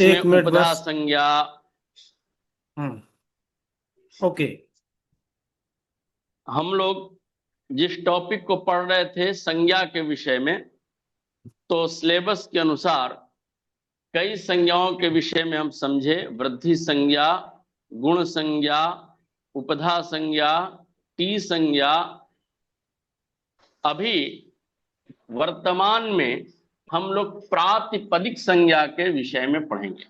जिसमें एक मिनट उपधा बस। संज्ञा। हम्म। ओके। हम लोग जिस टॉपिक को पढ़ रहे थे संज्ञा के विषय में, तो सिलेबस के अनुसार कई संज्ञाओं के विषय में हम समझे। वृद्धि संज्ञा, गुण संज्ञा, उपधा संज्ञा, टी संज्ञा। अभी वर्तमान में हम लोग प्रातिपदिक संज्ञा के विषय में पढ़ेंगे।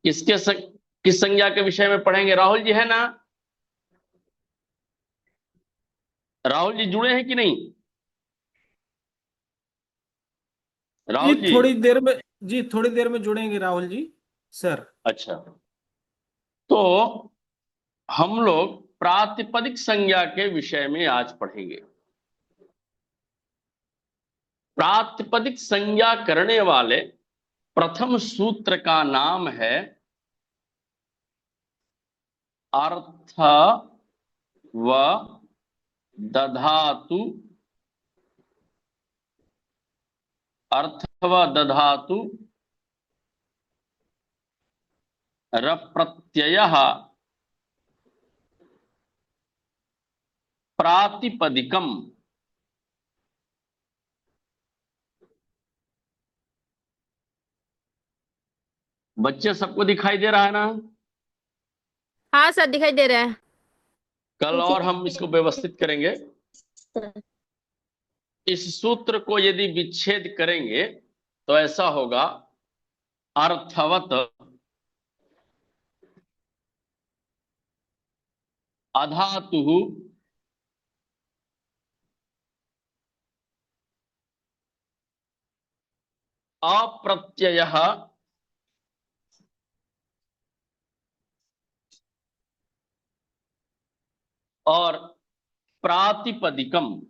किसके संग, किस संज्ञा के विषय में पढ़ेंगे? राहुल जी है ना? राहुल जी जुड़े हैं कि नहीं? जी राहुल जी। थोड़ी देर में। जी थोड़ी देर में जुड़ेंगे राहुल जी। सर। अच्छा, तो हम लोग प्रातिपदिक संज्ञा के विषय में आज पढ़ेंगे। प्रातिपदिक संज्ञा करने वाले प्रथम सूत्र का नाम है अर्थ व दधातु। अर्थ व दधातु रप्रत्ययः प्रातिपदिकम। बच्चे सबको दिखाई दे रहा है ना? हाँ सर, दिखाई दे रहा है। कल और हम इसको व्यवस्थित करेंगे। इस सूत्र को यदि विच्छेद करेंगे तो ऐसा होगा, अर्थवत अधातु अप्रत्ययः और प्रातिपदिकम।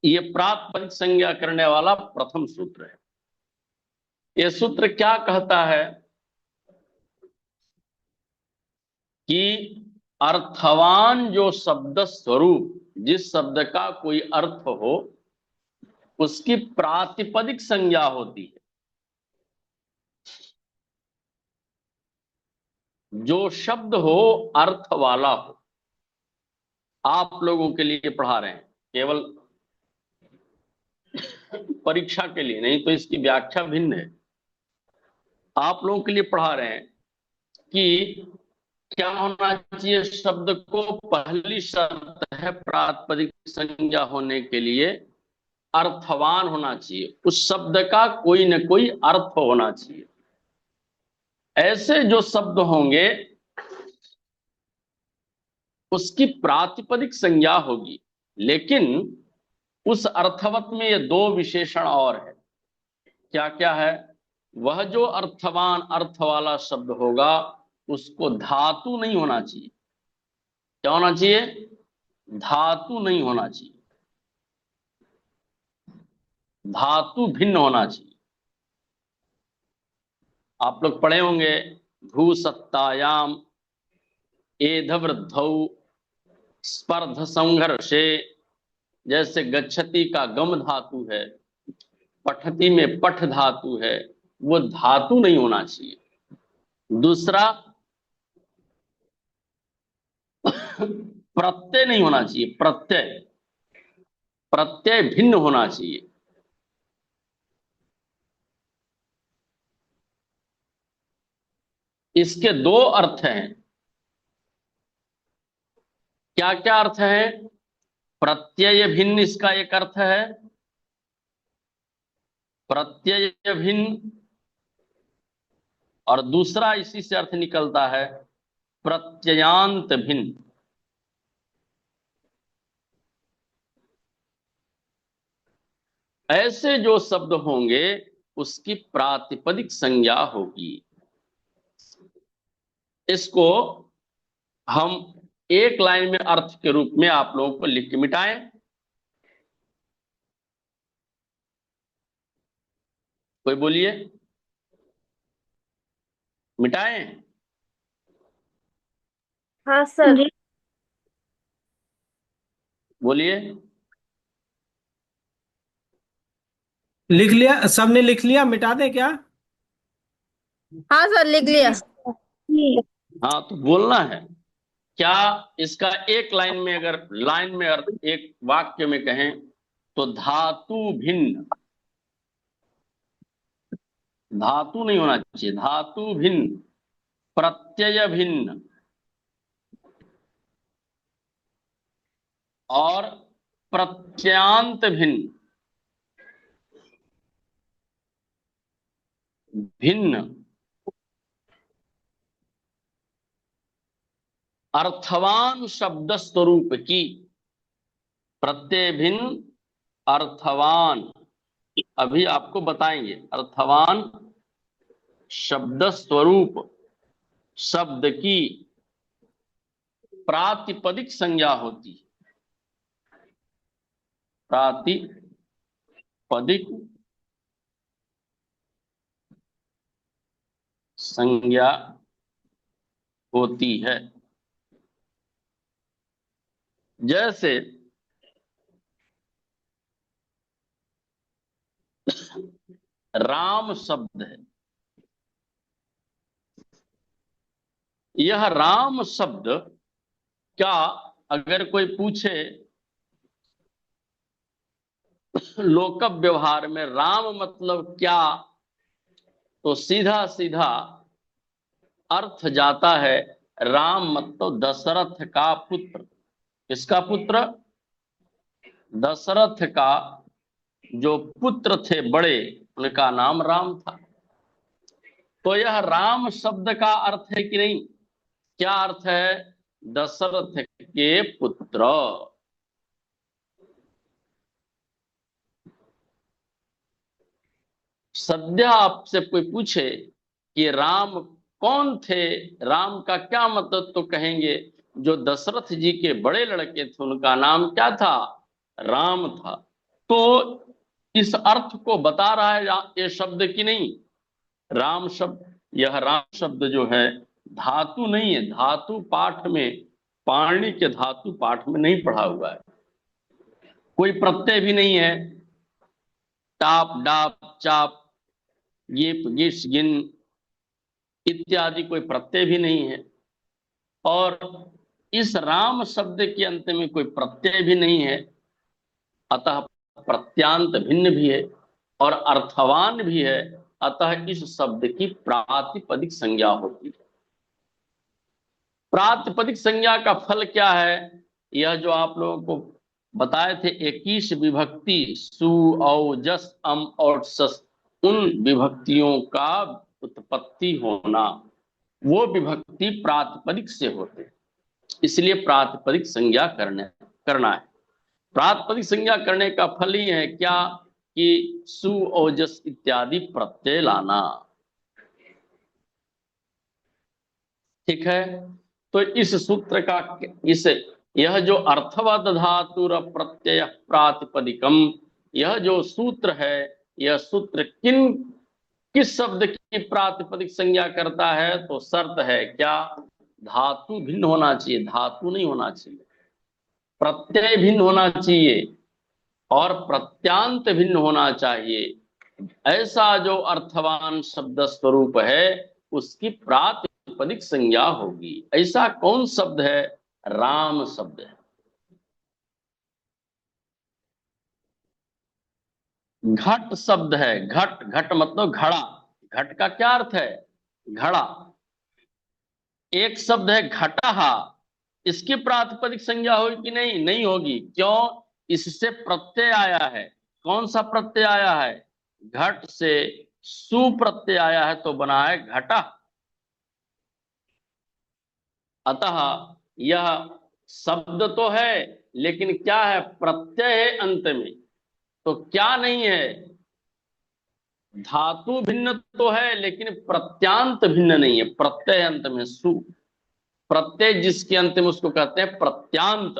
ये प्रातिपदिक संज्ञा करने वाला प्रथम सूत्र है। यह सूत्र क्या कहता है कि अर्थवान जो शब्द स्वरूप, जिस शब्द का कोई अर्थ हो, उसकी प्रातिपदिक संज्ञा होती है। जो शब्द हो अर्थ वाला हो। आप लोगों के लिए पढ़ा रहे हैं, केवल परीक्षा के लिए नहीं, तो इसकी व्याख्या भिन्न है। आप लोगों के लिए पढ़ा रहे हैं कि क्या होना चाहिए शब्द को। पहली शर्त है प्रातिपदिक संज्ञा होने के लिए अर्थवान होना चाहिए, उस शब्द का कोई न कोई अर्थ होना चाहिए। ऐसे जो शब्द होंगे उसकी प्रातिपदिक संज्ञा होगी। लेकिन उस अर्थवत में ये दो विशेषण और है। क्या क्या है? वह जो अर्थवान अर्थ वाला शब्द होगा उसको धातु नहीं होना चाहिए। क्या होना चाहिए? धातु नहीं होना चाहिए, धातु भिन्न होना चाहिए। आप लोग पढ़े होंगे, भू सत्तायाम एध वृद्धौ स्पर्ध संघर्षे। जैसे गच्छति का गम धातु है, पठति में पठ धातु है, वो धातु नहीं होना चाहिए। दूसरा, प्रत्यय नहीं होना चाहिए। प्रत्यय, प्रत्यय भिन्न होना चाहिए। इसके दो अर्थ हैं। क्या क्या अर्थ है? प्रत्यय भिन्न इसका एक अर्थ है, प्रत्यय भिन्न, और दूसरा इसी से अर्थ निकलता है प्रत्ययांत भिन्न। ऐसे जो शब्द होंगे उसकी प्रातिपदिक संज्ञा होगी। इसको हम एक लाइन में अर्थ के रूप में आप लोगों को लिख के मिटाएं। कोई बोलिए, मिटाएं? हाँ सर। बोलिए। लिख लिया, सबने लिख लिया, मिटा दे क्या? हाँ सर, लिख लिया। हाँ तो बोलना है क्या। इसका एक लाइन में, अगर लाइन में अर्थ एक वाक्य में कहें तो धातु भिन्न, धातु नहीं होना चाहिए, धातु भिन्न, प्रत्यय भिन्न और प्रत्यांत भिन्न, भिन्न अर्थवान शब्द स्वरूप की, प्रत्यय भिन्न अर्थवान, अभी आपको बताएंगे। अर्थवान शब्द स्वरूप शब्द की प्रातिपदिक संज्ञा होती है, प्रातिपदिक संज्ञा होती है। जैसे राम शब्द है, यह राम शब्द क्या, अगर कोई पूछे लोक व्यवहार में राम मतलब क्या, तो सीधा सीधा अर्थ जाता है राम मतलब दशरथ का पुत्र। किसका पुत्र? दशरथ का जो पुत्र थे बड़े, उनका नाम राम था। तो यह राम शब्द का अर्थ है कि नहीं? क्या अर्थ है? दशरथ के पुत्र। सद्य आपसे कोई पूछे कि राम कौन थे, राम का क्या मतलब, तो कहेंगे जो दशरथ जी के बड़े लड़के थे उनका नाम क्या था? राम था। तो इस अर्थ को बता रहा है ये शब्द की नहीं, राम शब्द। यह राम शब्द जो है धातु नहीं है, धातु पाठ में, पाणिनि के धातु पाठ में नहीं पढ़ा हुआ है। कोई प्रत्यय भी नहीं है, टाप डाप चाप गिप गिस गिन इत्यादि कोई प्रत्यय भी नहीं है। और इस राम शब्द के अंत में कोई प्रत्यय भी नहीं है, अतः प्रत्यांत भिन्न भी है और अर्थवान भी है। अतः इस शब्द की प्रातिपदिक संज्ञा होती है। प्रातिपदिक संज्ञा का फल क्या है? यह जो आप लोगों को बताए थे 21 विभक्ति, सु औ जस अम और सस, उन विभक्तियों का उत्पत्ति होना, वो विभक्ति प्रातिपदिक से होते, इसलिए प्रातिपदिक संज्ञा करना है। प्रातिपदिक संज्ञा करने का फल ही है क्या कि सु ओजस इत्यादि प्रत्यय लाना। ठीक है, तो इस सूत्र का इस यह जो अर्थवद धातुर प्रत्यय प्रातिपदिकम, यह जो सूत्र है, यह सूत्र किस शब्द की प्रातिपदिक संज्ञा करता है? तो शर्त है क्या? धातु भिन्न होना चाहिए, धातु नहीं होना चाहिए, प्रत्यय भिन्न होना चाहिए और प्रत्यांत भिन्न होना चाहिए। ऐसा जो अर्थवान शब्द स्वरूप है उसकी प्रातिपदिक संज्ञा होगी। ऐसा कौन शब्द है? राम शब्द है। घट शब्द है, घट, घट मतलब घड़ा। घट का क्या अर्थ है? घड़ा। एक शब्द है घटहा, इसकी प्रातिपदिक संज्ञा होगी कि नहीं? नहीं होगी। क्यों? इससे प्रत्यय आया है। कौन सा प्रत्यय आया है? घट से सु प्रत्यय आया है तो बना है घटा। अतः यह शब्द तो है लेकिन क्या है? प्रत्यय है अंत में। तो क्या नहीं है? धातु भिन्न तो है लेकिन प्रत्यांत भिन्न नहीं है। प्रत्यय अंत में सु, प्रत्यय जिसके अंत में उसको कहते हैं प्रत्यांत।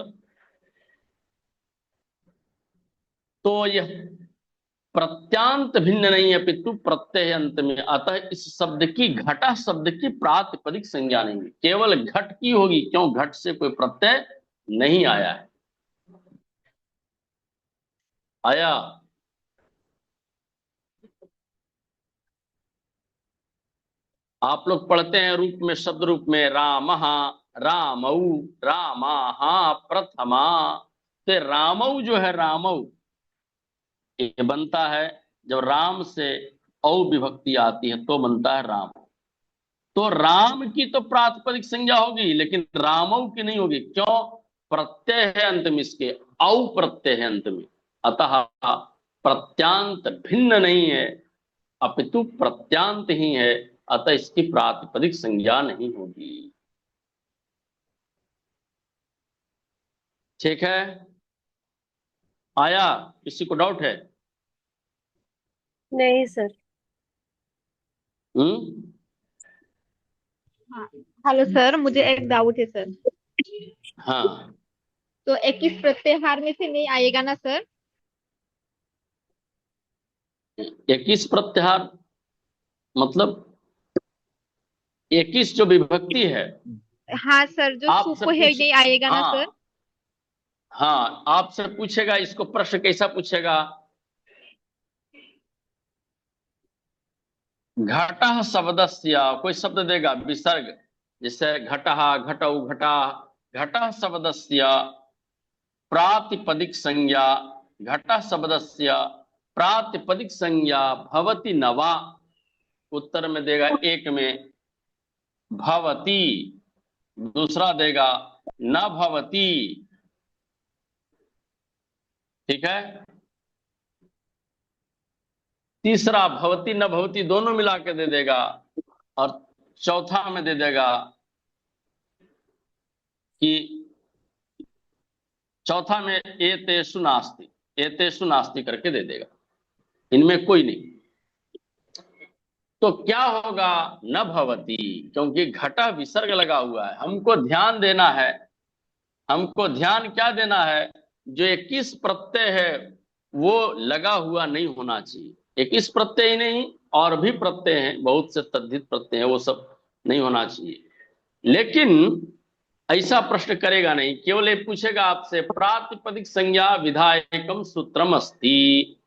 तो यह प्रत्यांत भिन्न नहीं है, अपितु प्रत्यय है अंत में। अतः इस शब्द की, घटा शब्द की प्रातिपदिक संज्ञा नहीं है, केवल घट की होगी। क्यों? घट से कोई प्रत्यय नहीं आया है। आया? आप लोग पढ़ते हैं रूप में, शब्द रूप में, रामहा, रामऊ, रामाहा, प्रथमा। तो रामऊ जो है, रामऊ ये बनता है जब राम से औ विभक्ति आती है तो बनता है राम। तो राम की तो प्रातिपदिक संज्ञा होगी, लेकिन रामऊ की नहीं होगी। क्यों? प्रत्यय है अंत में इसके, औ प्रत्यय है अंत में। अतः प्रत्यांत भिन्न नहीं है, अपितु प्रत्यांत ही है। अतः इसकी प्रातिपदिक संज्ञा नहीं होगी। ठीक है? आया? किसी को डाउट है? नहीं सर। हम्म? हाँ, हेलो सर, मुझे एक डाउट है सर। हाँ, तो 21 प्रत्याहार में से नहीं आएगा ना सर? 21 प्रत्याहार मतलब 21 जो विभक्ति है। हाँ सर, जो आपसे सुप है पूछ, नहीं आएगा ना सर? हाँ हाँ, आपसे पूछेगा, इसको प्रश्न कैसा पूछेगा? घटः शब्दस्य, कोई शब्द देगा विसर्ग, जैसे घटः, घटौ, घटा। घटः शब्दस्य प्रातिपदिक संज्ञा, घटः शब्दस्य प्रातिपदिक संज्ञा भवति न वा। उत्तर में देगा एक में भवति, दूसरा देगा न भवति। ठीक है? तीसरा भवति न भवति दोनों मिला के दे देगा, और चौथा में दे देगा कि, चौथा में एतेषु नास्ति, एतेषु नास्ति करके दे देगा, इनमें कोई नहीं। तो क्या होगा? न भवति, क्योंकि घटा विसर्ग लगा हुआ है। हमको ध्यान देना है, हमको ध्यान क्या देना है? जो 21 प्रत्यय है वो लगा हुआ नहीं होना चाहिए। 21 प्रत्यय ही नहीं, और भी प्रत्यय हैं, बहुत से तद्धित प्रत्यय हैं, वो सब नहीं होना चाहिए। लेकिन ऐसा प्रश्न करेगा नहीं, केवल ये पूछेगा आपसे प्रातिपदिक संज्ञा विधायकम सूत्रम अस्ति।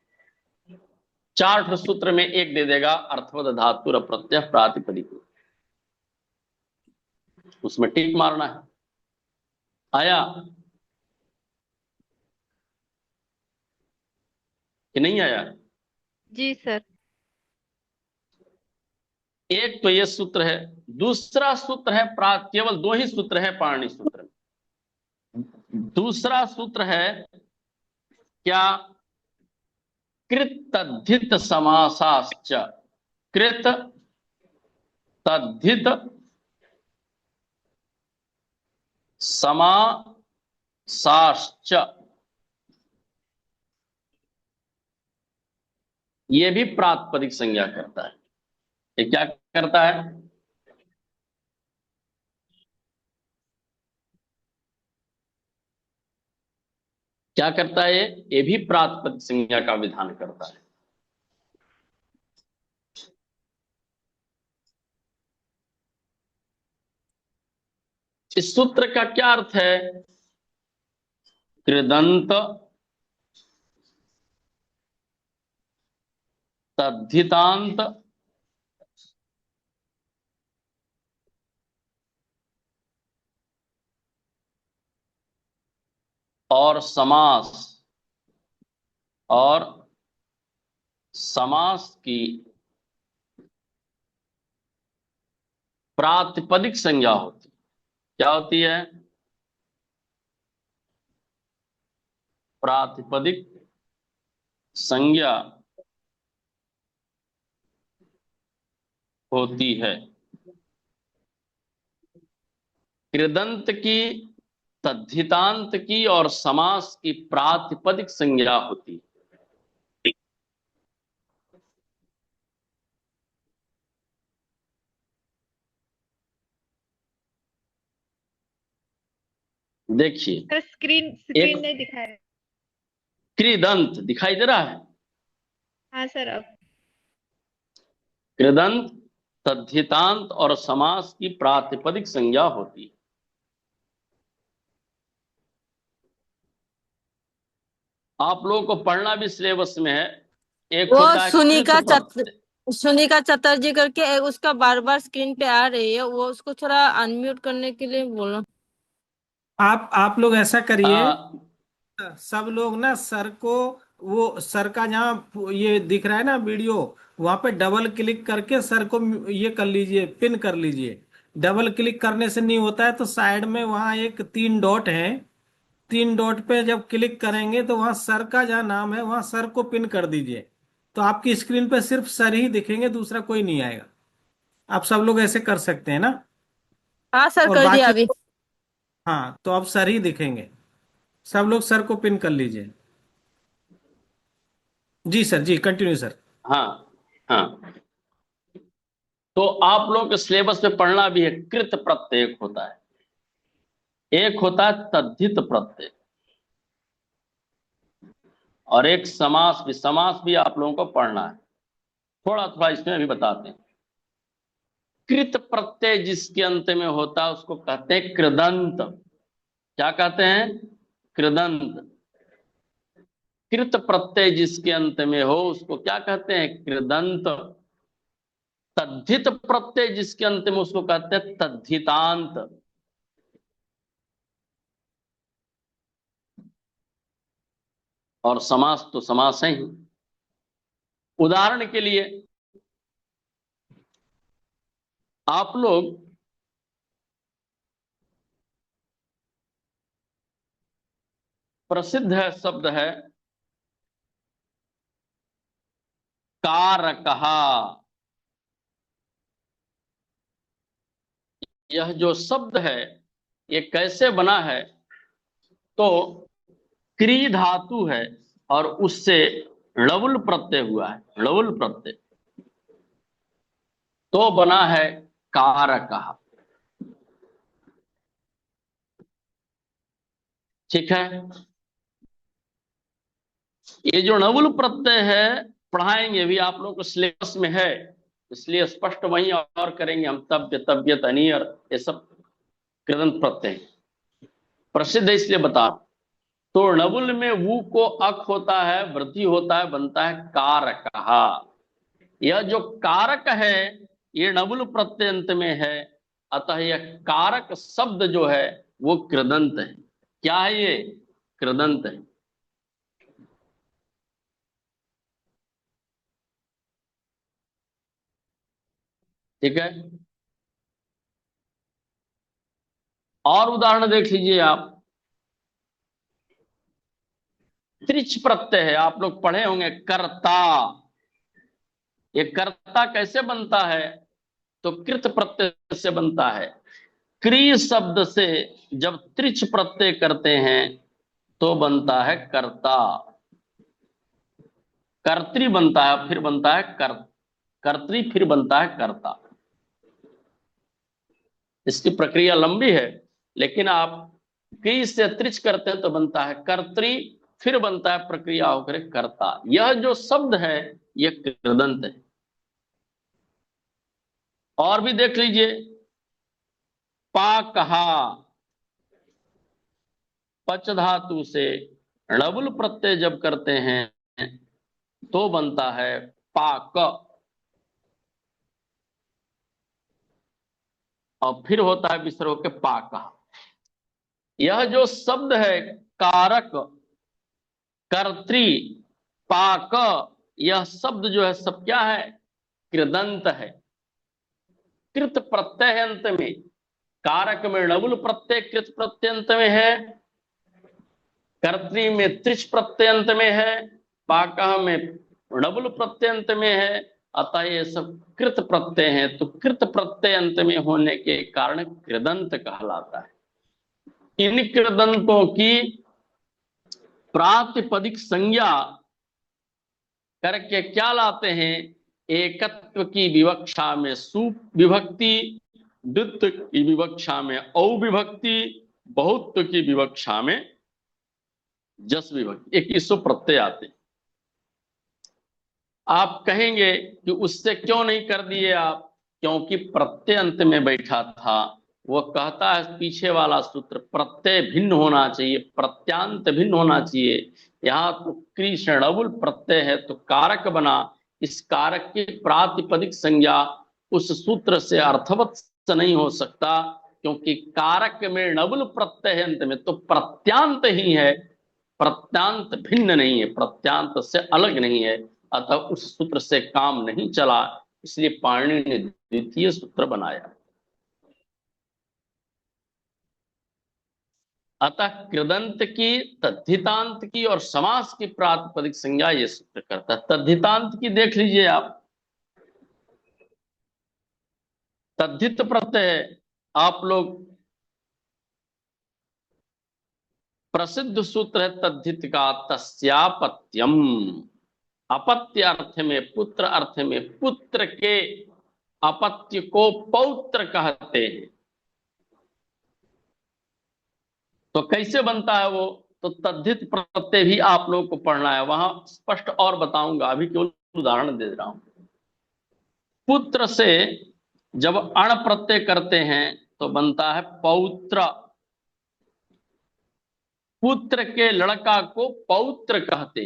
4 सूत्र में एक दे देगा, अर्थवद धातुर प्रत्यय प्रातिपदिक, उसमें टिक मारना है। आया कि नहीं आया? जी सर। एक तो ये सूत्र है, दूसरा सूत्र है केवल 2 ही सूत्र है पाणिनि सूत्र में। दूसरा सूत्र है क्या? कृत तद्धित समासाश्च, कृत तद्धित समासाश्च, ये भी प्रातिपदिक संज्ञा करता है। ये क्या करता है? क्या करता है? ये भी प्रातिपदिक संज्ञा का विधान करता है। इस सूत्र का क्या अर्थ है? कृदंत तद्धितांत और समास, और समास की प्रातिपदिक संज्ञा होती। क्या होती है? प्रातिपदिक संज्ञा होती है। कृदंत की, तद्धितांत की और समास की प्रातिपदिक संज्ञा होती है। देखिए, सर स्क्रीन एक नहीं दिखा रहा है। कृदंत दिखाई दे रहा है, हाँ सर अब। कृदंत, तद्धितांत और समास की प्रातिपदिक संज्ञा होती है। आप लोगों को पढ़ना भी सिलेबस में है। एक वो होता है कृत प्रत्यय। सुनिका चटर्जी करके उसका बार बार स्क्रीन पे आ रही है, वो उसको थोड़ा अनम्यूट करने के लिए बोलो। आप लोग ऐसा करिए, हाँ सब लोग ना सर को, वो सर का जहाँ ये दिख रहा है ना वीडियो, वहां पे डबल क्लिक करके सर को ये कर लीजिए, पिन कर लीजिए। डबल क्लिक करने से नहीं होता है तो साइड में वहाँ एक 3 डॉट है, 3 डॉट पे जब क्लिक करेंगे तो वहाँ सर का जहाँ नाम है वहाँ सर को पिन कर दीजिए। तो आपकी स्क्रीन पे सिर्फ सर ही दिखेंगे, दूसरा कोई नहीं आएगा। आप सब लोग ऐसे कर सकते हैं ना? हाँ सर, और कर दिया बाकी, अभी। हाँ तो अब सर ही दिखेंगे। सब लोग सर को पिन कर लीजिए। जी सर, जी कंटिन्यू सर। हाँ हाँ। तो आप लोग के सिलेबस में पढ़ना भी है, कृत प्रत्यय एक होता है, एक होता है तद्धित प्रत्यय, और एक समास भी आप लोगों को पढ़ना है। थोड़ा थोड़ा इसमें अभी बताते हैं। कृत प्रत्यय जिसके अंत में होता है उसको कहते हैं कृदंत। क्या कहते हैं? कृदंत। कृत प्रत्यय जिसके अंत में हो उसको क्या कहते हैं? कृदंत। तद्धित प्रत्यय जिसके अंत में उसको कहते हैं तद्धितांत। और समास तो समास है ही। उदाहरण के लिए आप लोग प्रसिद्ध है शब्द है कारकहा। यह जो शब्द है ये कैसे बना है? तो क्री धातु है और उससे णवुल प्रत्यय हुआ है, णवुल प्रत्यय, तो बना है कारकहा। ठीक है। ये जो णवुल प्रत्यय है पढ़ाएंगे भी, आप लोग को सिलेबस में है, इसलिए स्पष्ट वहीं और करेंगे हम। तव्य, तव्यत, अनियर, ये सब कृदंत प्रत्यय प्रसिद्ध है, इसलिए बता। तो णवुल में वु को अक होता है, वृद्धि होता है, बनता है कारकहा। यह जो कारक है ये णवुल प्रत्यंत में है, अतः यह कारक शब्द जो है वो कृदंत है। क्या है ये? कृदंत है। ठीक है। और उदाहरण देख लीजिए आप। त्रिच प्रत्यय है, आप लोग पढ़े होंगे कर्ता। ये कर्ता कैसे बनता है? तो कृत प्रत्यय से बनता है। क्री शब्द से जब त्रिच प्रत्यय करते हैं तो बनता है कर्ता। कर्त्री बनता है, फिर बनता है कर्त्री, फिर बनता है कर्ता। इसकी प्रक्रिया लंबी है, लेकिन आप क्री से त्रिच करते हैं तो बनता है कर्त्री, फिर बनता है प्रक्रिया होकर कर्ता। यह जो शब्द है यह कृदंत है। और भी देख लीजिए। पा कहा, पच धातु से णवुल प्रत्यय जब करते हैं तो बनता है पाक, और फिर होता है विसर्ग के पाका। यह जो शब्द है कारक, कर्त्री, पाक, यह शब्द जो है सब क्या है? कृदंत है। कृत प्रत्यय है अंत में। कारक में णवुल प्रत्यय कृत प्रत्यय अंत में है, कर्त्री में त्रिच प्रत्यय अंत में है, पाक में णवुल प्रत्यय अंत में है, अतः ये सब कृत प्रत्यय हैं। तो कृत प्रत्यय अंत में होने के कारण कृदंत कहलाता है। इन कृदंतों की प्रातिपदिक संज्ञा करके क्या लाते हैं? एकत्व की विवक्षा में सुविभक्ति, द्वित्व की विवक्षा में औविभक्ति, बहुत्व की विवक्षा में जस विभक्ति, 2100 प्रत्यय आते हैं। आप कहेंगे कि उससे क्यों नहीं कर दिए आप, क्योंकि प्रत्यय अंत में बैठा था। वो कहता है पीछे वाला सूत्र, प्रत्यय भिन्न होना चाहिए, प्रत्यांत भिन्न होना चाहिए। यहाँ तो कृष्ण डबल प्रत्यय है तो कारक बना, इस कारक की प्रातिपदिक संज्ञा उस सूत्र से अर्थवत से नहीं हो सकता, क्योंकि कारक में डबल प्रत्यय है अंत में, तो प्रत्यांत ही है, प्रत्यांत भिन्न नहीं है, प्रत्यांत से अलग नहीं है। अतः उस सूत्र से काम नहीं चला, इसलिए पाणिनि ने द्वितीय सूत्र बनाया। अतः कृदंत की, तद्धितांत की और समास की प्रातिपदिक संज्ञा ये सूत्र करता है। तद्धितांत की देख लीजिए आप, तद्धित प्रत्यय है। आप लोग प्रसिद्ध सूत्र है तद्धित का, तस्यापत्यम, अपत्य अर्थ में, पुत्र अर्थ में, पुत्र के अपत्य को पौत्र कहते हैं। तो कैसे बनता है वो, तो तद्धित प्रत्यय भी आप लोगों को पढ़ना है, वहां स्पष्ट और बताऊंगा, अभी केवल उदाहरण दे रहा हूं। पुत्र से जब अण प्रत्यय करते हैं तो बनता है पौत्र, पुत्र के लड़का को पौत्र कहते।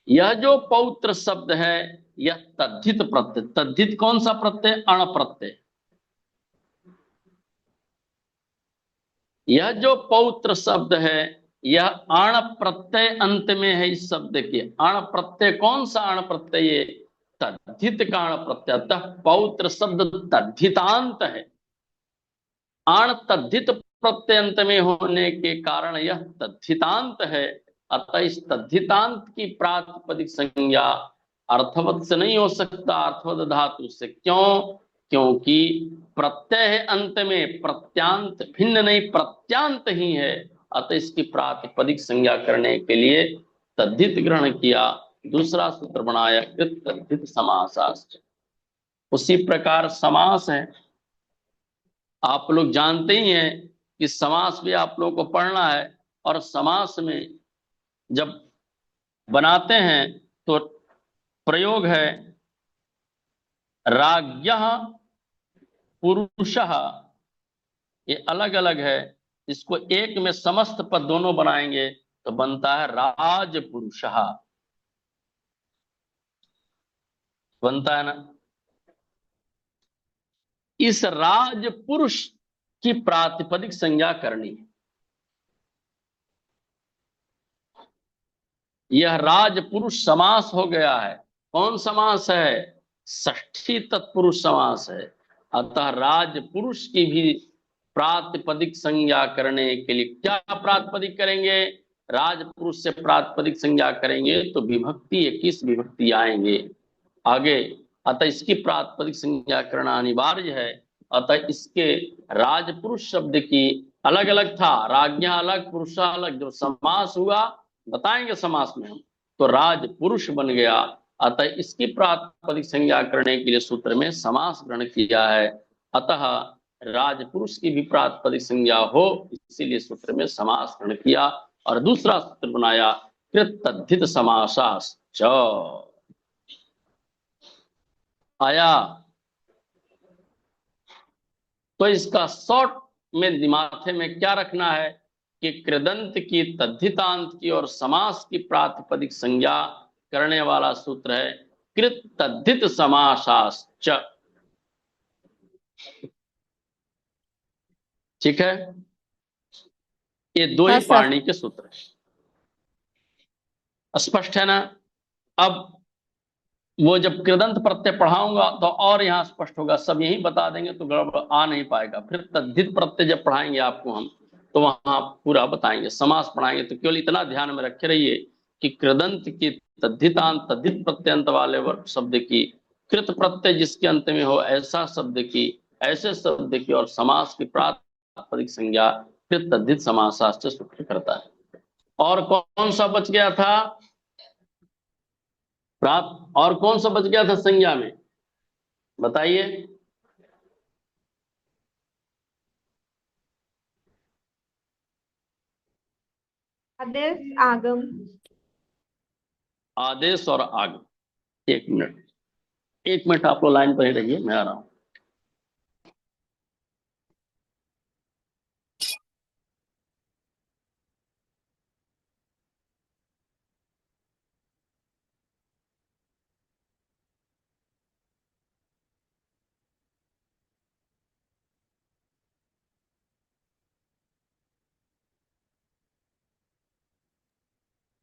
यह जो पौत्र शब्द है यह तद्धित प्रत्यय, तद्धित कौन सा प्रत्यय, अण प्रत्यय। यह जो पौत्र शब्द है यह अण प्रत्यय अंत में है। इस शब्द के अण प्रत्यय, कौन सा अण प्रत्यय, ये तद्धित का अण प्रत्यय, अतः पौत्र शब्द तद्धितांत है। अण तद्धित प्रत्यय अंत में होने के कारण यह तद्धितांत है। अतः इस तद्धितांत की प्रातिपदिक संज्ञा अर्थवत से नहीं हो सकता, अर्थवत धातु से। क्यों, क्योंकि प्रत्यय है अंत में, प्रत्यांत भिन्न नहीं, प्रत्यांत ही है। अतः इसकी प्रातिपदिक संज्ञा करने के लिए तद्धित ग्रहण किया, दूसरा सूत्र बनाया कृत तद्धित समासाश्च। उसी प्रकार समास है, आप लोग जानते ही हैं कि समास भी आप लोगों को पढ़ना है। और समास में जब बनाते हैं तो प्रयोग है राज्ञः पुरुषः, ये अलग अलग है। इसको एक में समस्त पद दोनों बनाएंगे तो बनता है राज पुरुषः, बनता है ना। इस राज पुरुष की प्रातिपदिक संज्ञा करनी है। यह राजपुरुष समास हो गया है। कौन समास है, षष्ठी तत्पुरुष समास है। अतः राजपुरुष की भी प्रातिपदिक संज्ञा करने के लिए क्या प्रातिपदिक करेंगे, राजपुरुष से प्रातिपदिक संज्ञा करेंगे तो विभक्ति 21 विभक्ति आएंगे आगे। अतः इसकी प्रातिपदिक संज्ञा करना अनिवार्य है। अतः इसके राजपुरुष शब्द की अलग अलग था, राज्ञा अलग, पुरुषा अलग, जो समास हुआ बताएंगे समास में हम, तो राज पुरुष बन गया। अतः इसकी प्रातिपदिक संज्ञा करने के लिए सूत्र में समास ग्रहण किया है। अतः राजपुरुष की भी प्रातिपदिक संज्ञा हो, इसीलिए सूत्र में समास ग्रहण किया और दूसरा सूत्र बनाया कृत तद्धित समासाश्च। आया, तो इसका शॉर्ट में दिमाग में क्या रखना है कि कृदंत की, तद्धितांत की और समास की प्रातिपदिक संज्ञा करने वाला सूत्र है कृत तद्धित समासाश्च। ठीक है, ये दो ही हाँ सर। पाणिनि के सूत्र है, स्पष्ट है ना। अब वो जब कृदंत प्रत्यय पढ़ाऊंगा तो और यहाँ स्पष्ट होगा, सब यही बता देंगे तो गड़बड़ आ नहीं पाएगा। फिर तद्धित प्रत्यय जब पढ़ाएंगे आपको हम तो वहां पूरा बताएंगे। समास पढ़ाएंगे तो केवल इतना ध्यान में रखे रहिए कि कृदंत की, तद्धितांत, तद्धित प्रत्यंत वाले वर्ग शब्द की, कृत प्रत्यय जिसके अंत में हो ऐसा शब्द की, ऐसे शब्द की और समास की प्रातिपदिक संज्ञा कृत तद्धित समासाश्च सूत्र करता है। और कौन सा बच गया था प्राप्त, और कौन सा बच गया था संज्ञा में, बताइए। आदेश आगम। आदेश और आगम। 1 मिनट, 1 मिनट आप लोग लाइन पर ही रहिए, मैं आ रहा हूं।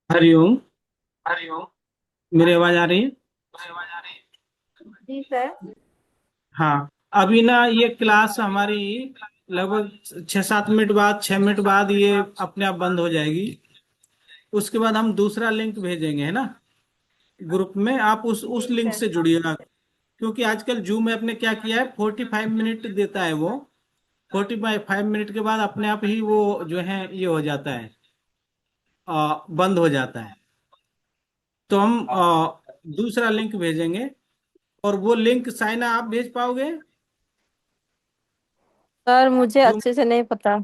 हरिओम। मेरी आवाज आ रही है? जी सर। हाँ, अभी ना ये क्लास हमारी लगभग 6-7 मिनट बाद, 6 मिनट बाद ये अपने आप बंद हो जाएगी। उसके बाद हम दूसरा लिंक भेजेंगे, है ना, ग्रुप में। आप उस जी लिंक सर। से जुड़िएगा, क्योंकि आजकल जूम ऐप ने क्या किया है, 45 मिनट देता है वो। 45 मिनट के बाद अपने आप ही वो जो है ये हो जाता है, बंद हो जाता है। तो हम दूसरा लिंक भेजेंगे, और वो लिंक साइना आप भेज पाओगे? सर मुझे जो अच्छे से नहीं पता।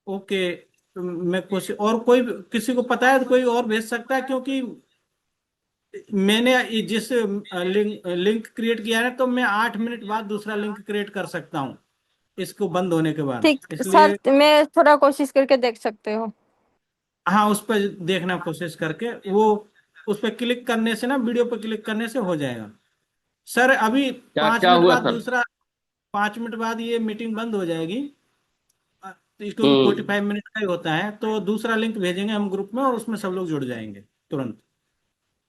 ओके, मैं कोशिश, और कोई किसी को पता है तो कोई और भेज सकता है, क्योंकि मैंने ये जिस लिंक क्रिएट किया है, तो मैं 8 मिनट बाद दूसरा लिंक क्रिएट कर सकता हूँ इसको बंद होने के बाद, ठीक इसलिए। सर, मैं थोड़ा कोशिश करके देख सकते हो। हाँ, उस पर देखना कोशिश करके, वो उस पर क्लिक करने से ना, वीडियो पर क्लिक करने से हो जाएगा। सर अभी क्या पाँच क्या मिनट हुआ बाद सर? दूसरा 5 मिनट बाद ये मीटिंग बंद हो जाएगी, क्योंकि फोर्टी हम्म, फाइव मिनट का ही होता है। तो दूसरा लिंक भेजेंगे हम ग्रुप में, और उसमें सब लोग जुड़ जाएंगे तुरंत।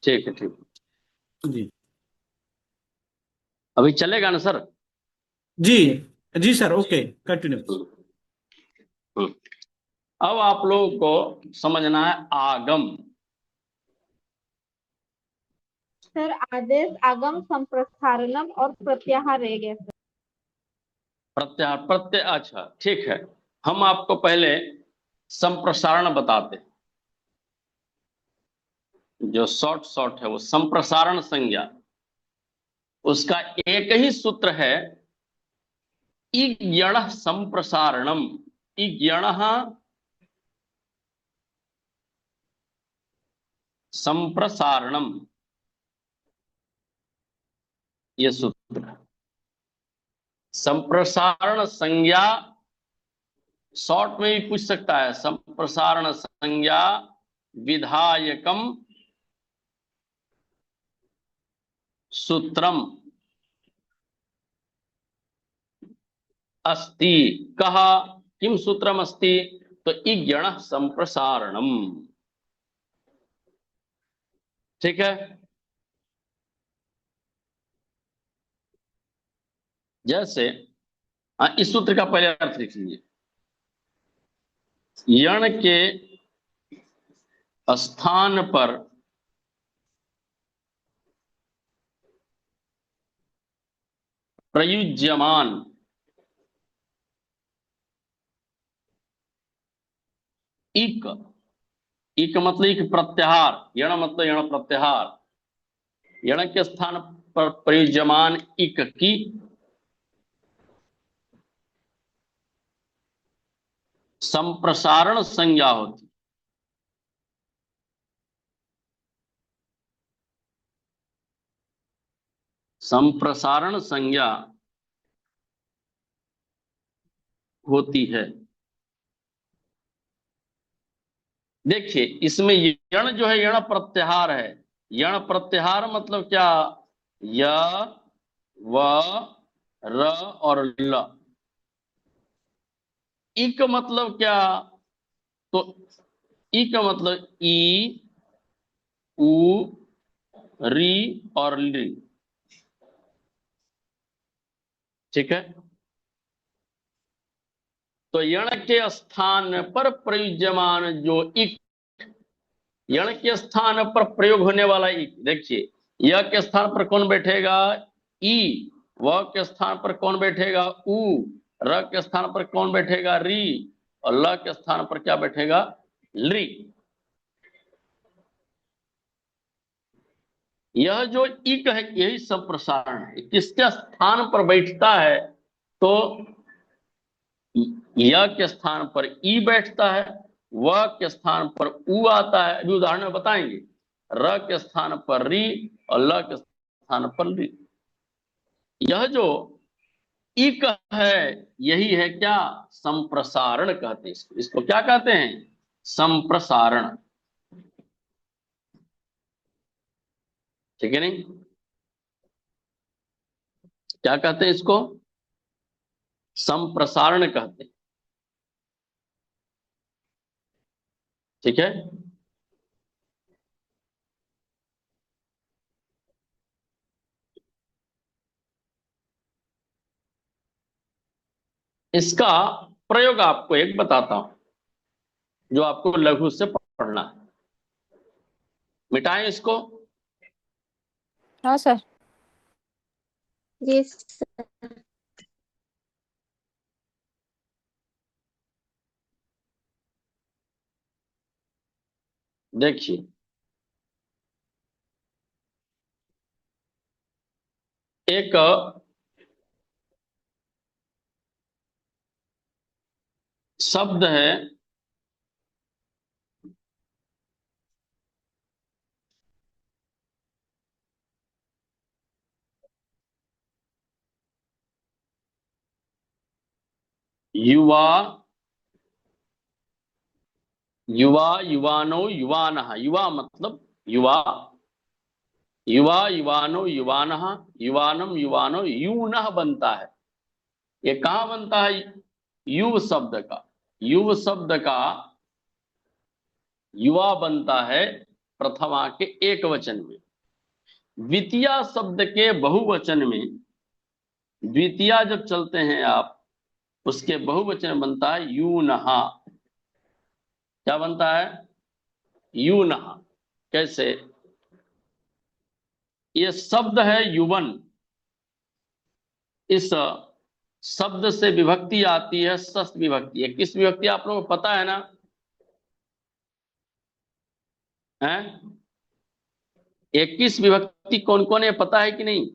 ठीक है, ठीक है। जी। अभी चलेगा ना सर? जी। जी सर, ओके, कंटिन्यू। हम्म, हम्म। अब आप लोगों को समझना है आगम। सर आदेश, आगम, संप्रसारणम और प्रत्याहार रह गए सर। प्रत्याहार, प्रत्यय, अच्छा ठीक है। हम आपको पहले संप्रसारण बताते हैं। जो शॉर्ट शॉर्ट है वो संप्रसारण संज्ञा, उसका एक ही सूत्र है, इज्ञण संप्रसारणम। इज्ञण संप्रसारणम, ये सूत्र है। संप्रसारण संज्ञा शॉर्ट में भी पूछ सकता है, संप्रसारण संज्ञा विधायकम सूत्रम अस्ति। कहा किम सूत्रम अस्ति? तो इज्ञण संप्रसारणम। ठीक है। जैसे इस सूत्र का पहले अर्थ लिख लीजिए। यण के स्थान पर प्रयुज्यमान इक, इक मतलब इक प्रत्याहार, यण मतलब यण प्रत्याहार, यण के स्थान पर प्रयुज्यमान इक की संप्रसारण संज्ञा होती। संप्रसारण संज्ञा होती है। देखिए इसमें यण जो है यण प्रत्याहार है। यण प्रत्याहार मतलब क्या? य, व, र और ल। इक मतलब क्या? तो इक मतलब ई, उ, री और ली। ठीक है। तो यण के स्थान पर प्रयुज्यमान जो इक, यण के स्थान पर प्रयोग होने वाला इक, देखिए य के स्थान पर कौन बैठेगा? ई। व के स्थान पर कौन बैठेगा? उ। र के स्थान पर कौन बैठेगा? री। और ल के स्थान पर क्या बैठेगा? ली। यह जो इक है यही संप्रसारण है। किसके स्थान पर बैठता है? तो य के स्थान पर ई बैठता है, व के स्थान पर उ आता है। अभी उदाहरण में बताएंगे। र के स्थान पर री और ल के स्थान पर री। यह जो इक है यही है क्या, संप्रसारण कहते हैं इसको। इसको क्या कहते हैं, संप्रसारण। ठीक है नहीं, क्या कहते हैं इसको, संप्रसारण कहते हैं। ठीक है, इसका प्रयोग आपको एक बताता हूं जो आपको लघु से पढ़ना है। मिटाएं इसको। हाँ सर। जी देखिए, एक शब्द है युवा, युवा युवानो युवानः। युवा मतलब युवा, युवा युवानो युवानः, युवानम युवानो यूनः बनता है। ये कहां बनता है, युव शब्द का, युव शब्द का युवा बनता है प्रथमा के एक वचन में। द्वितीया शब्द के बहुवचन में, द्वितीया जब चलते हैं आप, उसके बहुवचन बनता है यूनहा। क्या बनता है, यूनहा। कैसे, ये शब्द है युवन, इस शब्द से विभक्ति आती है षष्ठ विभक्ति। है किस विभक्ति आप लोगों को पता है ना, हैं? 21 विभक्ति कौन कौन है पता है कि नहीं?